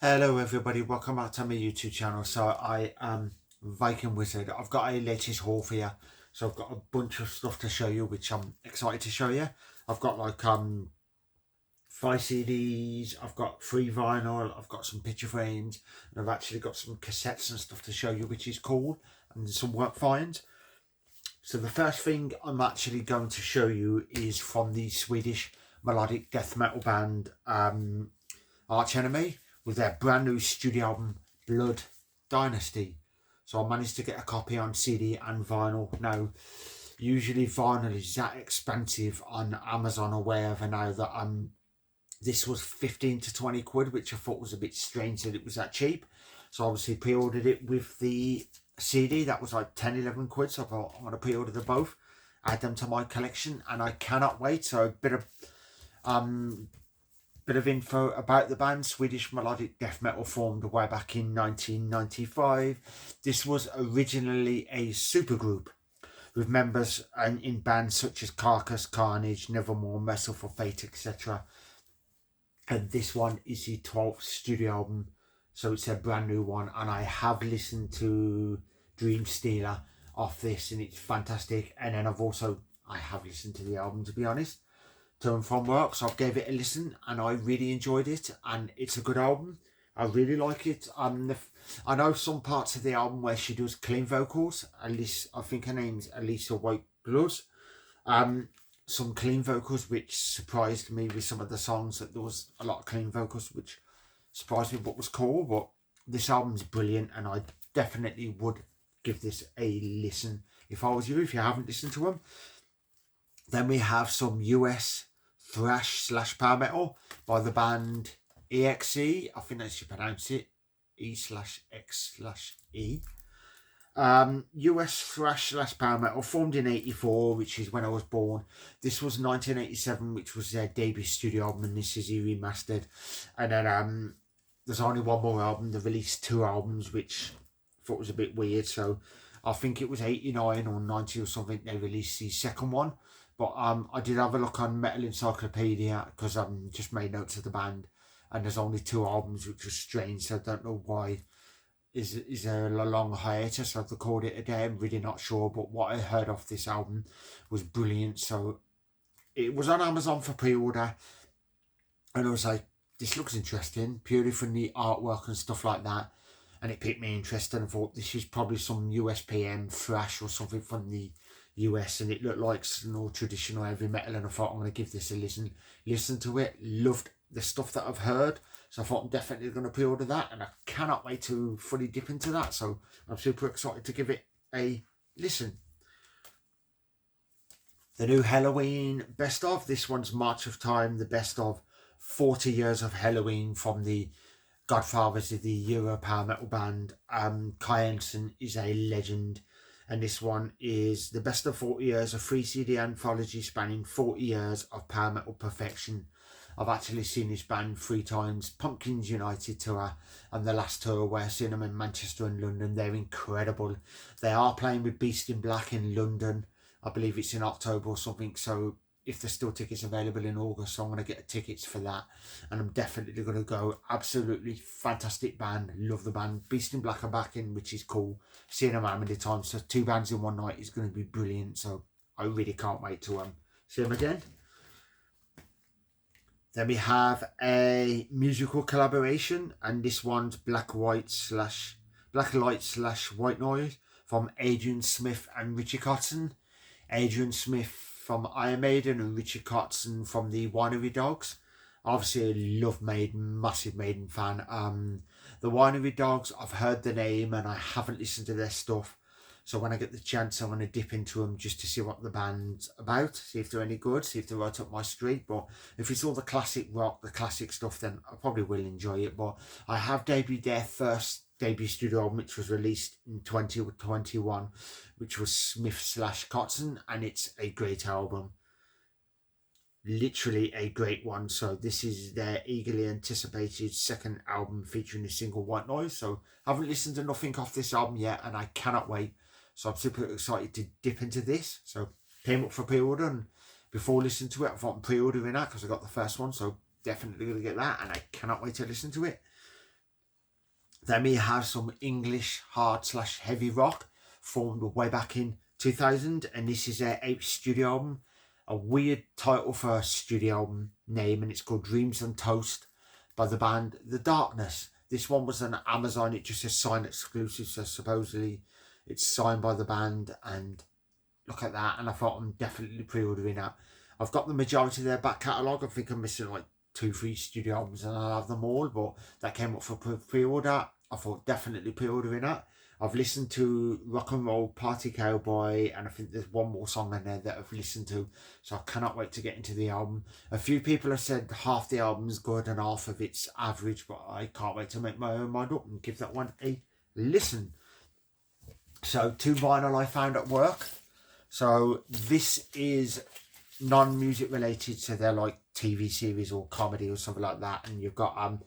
Hello everybody, welcome back to my YouTube channel. So I am Viking Wizard. I've got a latest haul for you. So I've got a bunch of stuff to show you, which I'm excited to show you. I've got like 5 CDs, I've got 3 vinyl, I've got some picture frames, and I've actually got some cassettes and stuff to show you, which is cool, and some work finds. So the first thing I'm actually going to show you is from the Swedish melodic death metal band Arch Enemy, with their brand new studio album Blood Dynasty. So I managed to get a copy on CD and vinyl. Now, usually vinyl is that expensive on Amazon or wherever now that this was 15 to 20 quid, which I thought was a bit strange that it was that cheap. So obviously pre-ordered it with the CD. That was like 10, 11 quid. So I thought I'm going to pre-order them both, add them to my collection, and I cannot wait. So a bit of info about the band. Swedish melodic death metal formed way back in 1995. This was originally a supergroup with members in bands such as Carcass, Carnage, Nevermore, Merciful Fate, etc. And this one is the 12th studio album, so it's a brand new one. And I have listened to Dream Stealer off this, and it's fantastic. And then I have listened to the album, to be honest, to and from work, so I gave it a listen and I really enjoyed it, and it's a good album. I really like it. I know some parts of the album where she does clean vocals. Alice, I think her name's Alisa White Blood. Some clean vocals, which surprised me with some of the songs, that there was a lot of clean vocals, which surprised me but was cool. But this album's brilliant, and I definitely would give this a listen if I was you, if you haven't listened to them. Then we have some US thrash / power metal by the band EXE. I think that's how you pronounce it, E/X/E. US thrash / power metal, formed in 84, which is when I was born. This was 1987, which was their debut studio album, and this is remastered. And then there's only one more album. They released 2 albums, which I thought was a bit weird. So I think it was 89 or 90 or something they released the second one. But I did have a look on Metal Encyclopedia, because I just made notes of the band, and there's only 2 albums, which was strange. So I don't know why. Is there a long hiatus? I've recorded it a day. I'm really not sure. But what I heard off this album was brilliant. So it was on Amazon for pre-order, and I was like, this looks interesting, purely from the artwork and stuff like that. And it piqued me interest, and I thought this is probably some USPM thrash or something from the US, and it looked like some more traditional heavy metal, and I thought I'm going to give this a listen to it. Loved the stuff that I've heard, so I thought I'm definitely going to pre-order that, and I cannot wait to fully dip into that. So I'm super excited to give it a listen. The new Halloween best of. This one's March of Time, the best of 40 years of Halloween from the godfathers of the Euro power metal band. Kai Hansen is a legend, and this one is the best of 40 years, a 3 CD anthology spanning 40 years of power metal perfection. I've actually seen this band 3 times: Pumpkins United tour and the last tour where I've seen them in Manchester and London. They're incredible. They are playing with Beast in Black in London. I believe it's in October or something, so if there's still tickets available in August, so I'm going to get tickets for that, and I'm definitely going to go. Absolutely fantastic band, love the band. Beast in Black are back in, which is cool. Seeing them how many times, so 2 bands in one night is going to be brilliant, so I really can't wait to see them again. Then we have a musical collaboration, and this one's Black Light / White Noise from Adrian Smith and Richie Kotzen. Adrian Smith from Iron Maiden and Richard Kotzen from the Winery Dogs. Obviously, I love Maiden, massive Maiden fan. The Winery Dogs, I've heard the name and I haven't listened to their stuff. So when I get the chance, I'm going to dip into them just to see what the band's about, see if they're any good, see if they're right up my street. But if it's all the classic rock, the classic stuff, then I probably will enjoy it. But I have debuted their first debut studio album, which was released in 2021, which was Smith / Kotzen, and it's a great album. Literally a great one. So this is their eagerly anticipated second album featuring the single White Noise. So I haven't listened to nothing off this album yet, and I cannot wait. So I'm super excited to dip into this. So came up for pre-order, and before listening to it, I thought I'm pre-ordering that because I got the first one. So definitely going to get that, and I cannot wait to listen to it. Then we have some English hard/heavy rock formed way back in 2000, and this is their 8th studio album. A weird title for a studio album name, and it's called Dreams on Toast by the band The Darkness. This one was on Amazon. It just says sign exclusive, so supposedly it's signed by the band, and look at that. And I thought I'm definitely pre-ordering that. I've got the majority of their back catalogue. I think I'm missing like 2-3 studio albums and I'll have them all, but that came up for pre-order. I thought definitely pre-ordering that. I've listened to Rock and Roll Party Cowboy, and I think there's one more song in there that I've listened to, so I cannot wait to get into the album. A few people have said half the album's good and half of it's average, but I can't wait to make my own mind up and give that one a listen. So 2 vinyl I found at work. So this is non-music related, so they're like TV series or comedy or something like that, and you've got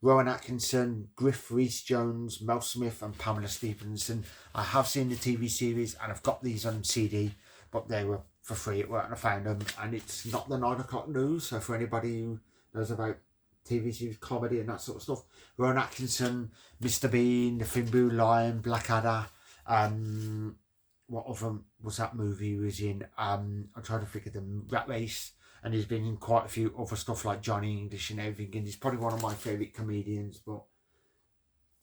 Rowan Atkinson, Griff Rhys-Jones, Mel Smith and Pamela Stephenson. I have seen the TV series and I've got these on CD, but they were for free at work and I found them, and it's not the 9 o'clock news, so for anybody who knows about TV series, comedy and that sort of stuff, Rowan Atkinson, Mr. Bean, The Thin Blue Line, Blackadder, what other was that movie he was in? I'm trying to think of them. Rat Race, and he's been in quite a few other stuff like Johnny English and everything, and he's probably one of my favourite comedians. But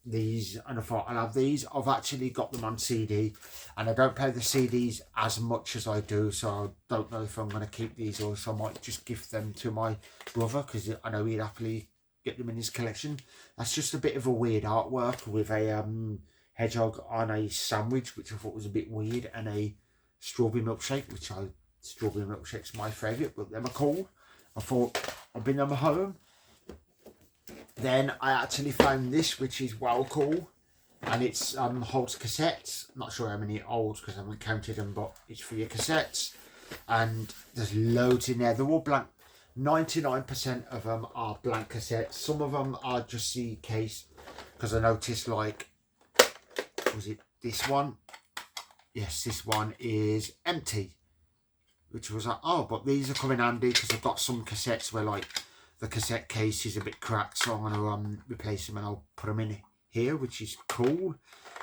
these, and I thought I'll have these. I've actually got them on CD, and I don't play the CDs as much as I do, so I don't know if I'm going to keep these or if I might just give them to my brother, because I know he'd happily get them in his collection. That's just a bit of a weird artwork with a hedgehog on a sandwich, which I thought was a bit weird, and a strawberry milkshake, strawberry milkshake's my favourite, but them are cool. I thought I'd bring them home. Then I actually found this, which is well cool, and it's holds cassettes. I'm not sure how many it holds because I haven't counted them, but it's for your cassettes, and there's loads in there. They're all blank. 99% of them are blank cassettes. Some of them are just the case, because I noticed, like, was it this one? Yes, this one is empty, which was like, oh, but these are coming handy because I've got some cassettes where like the cassette case is a bit cracked, so I'm going to replace them and I'll put them in here, which is cool.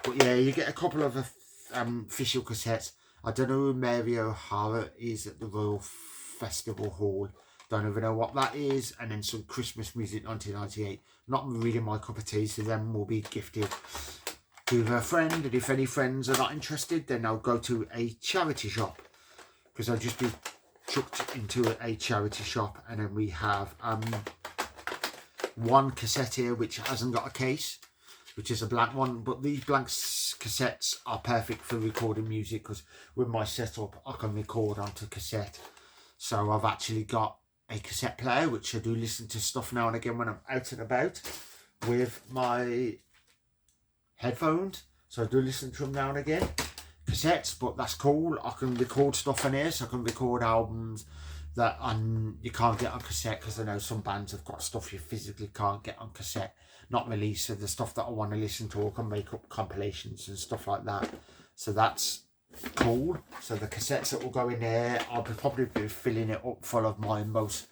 But yeah, you get a couple of official cassettes. I don't know who Mary O'Hara is at the Royal Festival Hall. Don't even know what that is. And then some Christmas music 1998. Not really my cup of tea, so them will be gifted to a friend. And if any friends are not interested, then I'll go to a charity shop, because I'll just be chucked into a charity shop. And then we have one cassette here which hasn't got a case, which is a blank one, but these blank cassettes are perfect for recording music, because with my setup I can record onto cassette. So I've actually got a cassette player, which I do listen to stuff now and again when I'm out and about with my headphones, so I do listen to them now and again, cassettes. But that's cool. I can record stuff on here, so I can record albums that you can't get on cassette, because I know some bands have got stuff you physically can't get on cassette, not released. So the stuff that I want to listen to, I can make up compilations and stuff like that. So that's cool. So the cassettes that will go in there, I'll probably be filling it up full of my most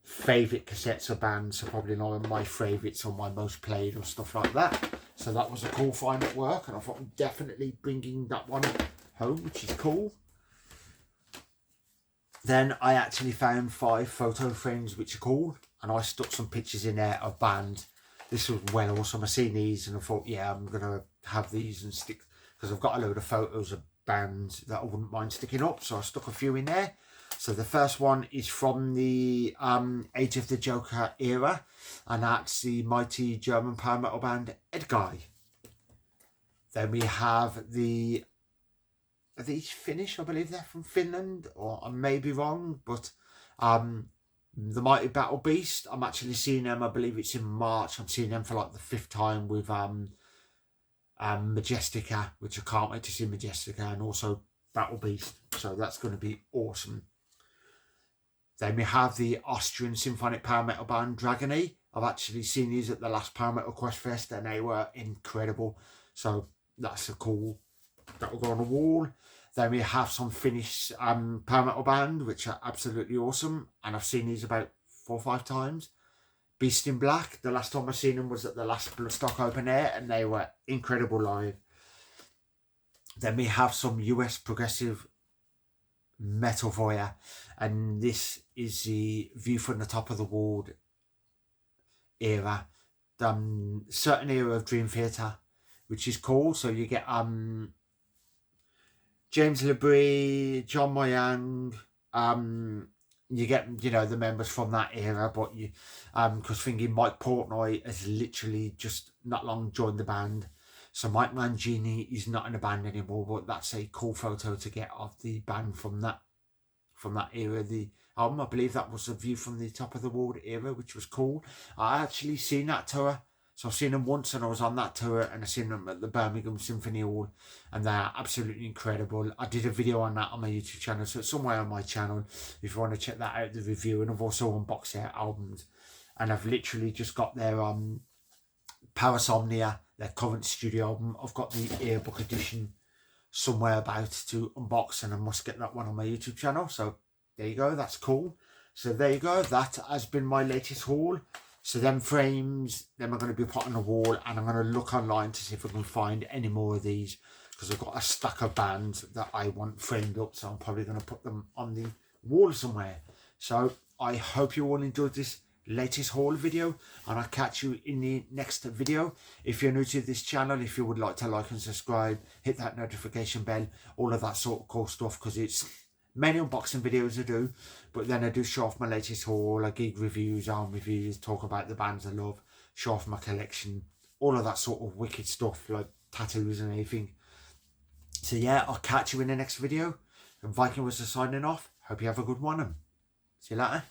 favourite cassettes of bands, so probably not of my favourites or my most played or stuff like that. So that was a cool find at work, and I thought I'm definitely bringing that one home, which is cool. Then I actually found 5 photo frames which are cool, and I stuck some pictures in there of bands. This was well awesome. I seen these and I thought, yeah, I'm gonna have these and stick, because I've got a load of photos of bands that I wouldn't mind sticking up, so I stuck a few in there. So the first one is from the Age of the Joker era, and that's the mighty German power metal band Edguy. Then we have are these Finnish? I believe they're from Finland, or I may be wrong, but the Mighty Battle Beast, I'm actually seeing them, I believe it's in March. I'm seeing them for like the 5th time with Majestica, which I can't wait to see Majestica, and also Battle Beast, so that's going to be awesome. Then we have the Austrian symphonic power metal band Dragony. I've actually seen these at the last Power Metal Quest Fest, and they were incredible, so that's a cool, that will go on the wall. Then we have some Finnish power metal band, which are absolutely awesome, and I've seen these about 4 or 5 times. Beast in Black. The last time I seen them was at the last Bloodstock open air, and they were incredible live. Then we have some US progressive metal for you, and this is the View from the Top of the World era, certain era of Dream Theater, which is cool. So you get James LeBrie, John Moyang, you get, you know, the members from that era, but you because thinking Mike Portnoy has literally just not long joined the band. So Mike Mangini is not in the band anymore, but that's a cool photo to get of the band from that era. The album, I believe that was a View from the Top of the World era, which was cool. I actually seen that tour. So I've seen them once, and I was on that tour, and I've seen them at the Birmingham Symphony Hall, and they're absolutely incredible. I did a video on that on my YouTube channel, so it's somewhere on my channel if you want to check that out, the review. And I've also unboxed their albums, and I've literally just got their Parasomnia, their current studio album. I've got the Earbook edition somewhere about to unbox, and I must get that one on my YouTube channel. So there you go, that's cool. So there you go, that has been my latest haul. So them frames, them are going to be put on the wall, and I'm going to look online to see if I can find any more of these, because I've got a stack of bands that I want framed up, so I'm probably going to put them on the wall somewhere. So I hope you all enjoyed this latest haul video, and I'll catch you in the next video. If you're new to this channel, if you would like to like and subscribe, hit that notification bell, all of that sort of cool stuff, because it's many unboxing videos I do, but then I do show off my latest haul, I gig reviews, album reviews, talk about the bands I love, show off my collection, all of that sort of wicked stuff, like tattoos and everything. So yeah, I'll catch you in the next video. And Viking was signing off. Hope you have a good one, and see you later.